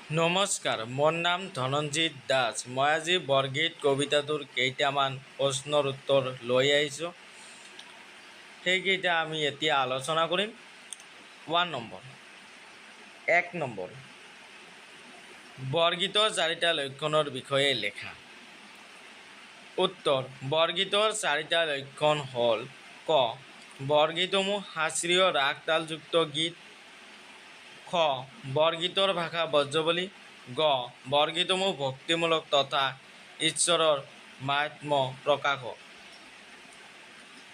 নমস্কাৰ, মোৰ নাম ধনঞ্জিত দাস। মই আজি বৰগীত কবিতাটোৰ কেইটামান প্ৰশ্নৰ উত্তৰ লৈ আহিছোঁ। সেইকেইটা আমি এতিয়া আলোচনা কৰিম। 1 নম্বৰ। 1 নম্বৰ, বৰগীতৰ 4টা লক্ষণৰ বিষয়ে লেখা। উত্তৰ: বৰগীতৰ 4টা লক্ষণ হ'ল: ক. বৰগীতসমূহ শাস্ত্ৰীয় ৰাগ তালযুক্ত গীত। খ. বৰগীতৰ ভাষা ব্ৰজৱলী। গ. বৰগীতসমূহ ভক্তিমূলক তথা ঈশ্বৰৰ মাহাত্ম্য প্ৰকাশক।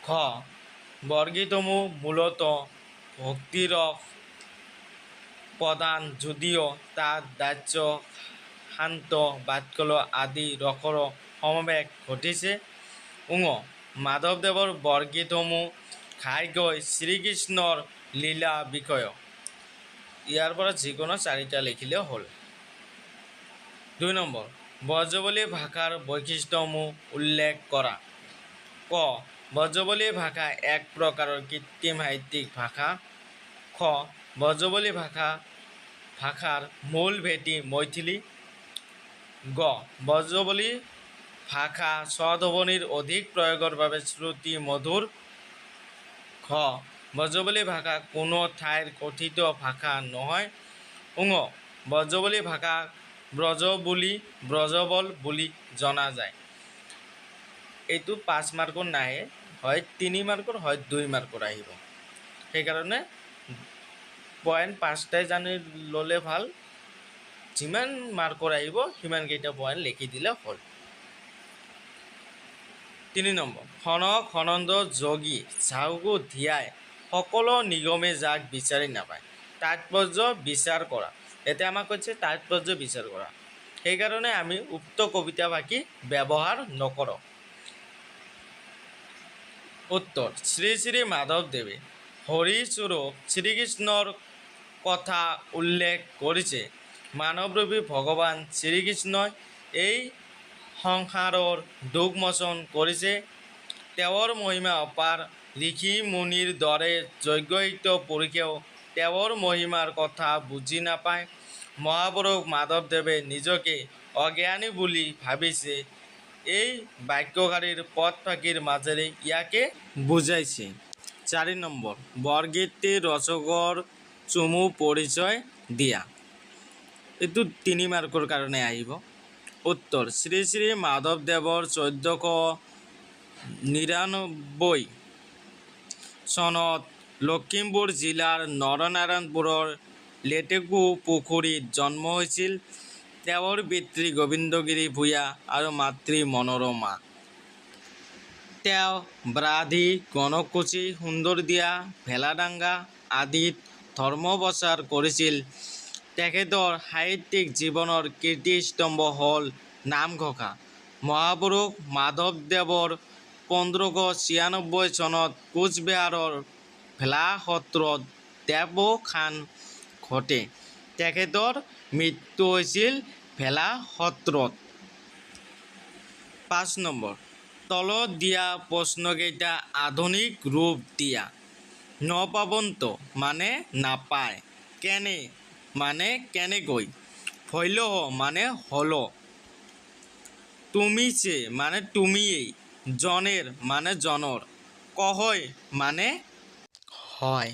খ. বৰগীতসমূহ মূলতঃ ভক্তিৰস প্ৰধান, যদিও তাত দাস্য, শান্ত, বাৎসল্য আদি ৰসৰো সমাৱেশ ঘটিছে। ঙ. মাধৱদেৱৰ বৰগীতসমূহ ঘাইকৈ শ্ৰীকৃষ্ণৰ লীলা বিষয়ক। ইয়াৰ পৰা যিকোনো 4টা লিখিলেও হ'ল। 2 নম্বৰ। ব্ৰজৱলী ভাষাৰ বৈশিষ্ট্যসমূহ উল্লেখ কৰা। ক. ব্ৰজৱলী ভাষা এক প্ৰকাৰৰ কৃত্ৰিম সাহিত্যিক ভাষা। খ. ব্ৰজৱলী ভাষাৰ মূল ভেটি মৈথিলী। গ. ব্ৰজৱলী ভাষা স্বৰধ্বনিৰ অধিক প্ৰয়োগৰ বাবে শ্ৰুতি মধুৰ। ঘ. ব্ৰজৱলী ভাষা কোনো ঠাইৰ কথিত ভাষা নহয়। ঙ. ব্ৰজৱলী ভাষাক ব্ৰজবল বুলি জনা যায়। এইটো 5 মাৰ্কৰ নাহে, হয় 3 মাৰ্কৰ, হয় 2 মাৰ্কৰ আহিব। সেইকাৰণে পইণ্ট 5টাই জানি ল'লে ভাল। যিমান মাৰ্কৰ আহিব সিমানকেইটা পইণ্ট লিখি দিলে হ'ল। 3 নম্বৰ। খনক সনন্দ যোগী যাহোকো ধিয়াই সকলো নিগমে যাক বিচাৰি নাপায়। তাৎপৰ্য বিচাৰ কৰা। এতিয়া আমাক কৈছে তাৎপৰ্য বিচাৰ কৰা। সেইকাৰণে আমি উক্ত কবিতা বাক্য ব্যৱহাৰ নকৰোঁ। উত্তৰ: শ্ৰী শ্ৰী মাধৱদেৱে হৰিস্বৰূপ শ্ৰীকৃষ্ণৰ কথা উল্লেখ কৰিছে। মানৱৰূপী ভগৱান শ্ৰীকৃষ্ণই এই সংসাৰৰ দুখ মোচন কৰিছে। তেওঁৰ মহিমা অপাৰ। ঋষি মুনিৰ দৰে যজ্ঞশীত পুৰুষেও তেওঁৰ মহিমাৰ কথা বুজি নাপায়। মহাপুৰুষ মাধৱদেৱে নিজকে অজ্ঞানী বুলি ভাবিছে। এই বাক্যশাৰীৰ পদ ফাঁকিৰ মাজেৰে ইয়াকে বুজাইছে। 4 নম্বৰ। বৰগীতটিৰ ৰচকৰ চমু পৰিচয় দিয়া। এইটো 3 মাৰ্কৰ কাৰণে আহিব। উত্তৰ: শ্ৰী শ্ৰী মাধৱদেৱৰ 1499 চনত লখিমপুৰ জিলাৰ নৰনাৰায়ণপুৰৰ লেটেকু পুখুৰীত জন্ম হৈছিল। তেওঁৰ পিতৃ গোবিন্দগিৰি ভূঞা আৰু মাতৃ মনোৰমা। তেওঁ ব্ৰাধি, গণককুছি, সুন্দৰদিয়া, ভেলাডাংগা আদিত ধৰ্ম প্ৰচাৰ কৰিছিল। তেখেতৰ সাহিত্যিক জীৱনৰ কীৰ্তিস্তম্ভ হ'ল নামঘোষা। মহাপুৰুষ মাধৱদেৱৰ 1596 চনত কোচবিহাৰৰ ভেলাসত্ৰত দেৱোত্থান ঘটে। তেখেতৰ মৃত্যু হৈছিল ভেলাসত্ৰত। 5 নম্বৰ। তলত দিয়া প্ৰশ্নকেইটা আধুনিক ৰূপ দিয়া। নপাবন্ত মানে নাপায়। কেনে মানে কেনেকৈ। ভৈলহ মানে হ'ল। তুমিছে মানে তুমিয়েই। জনের মানে জনৰ। কহয় মানে হয়।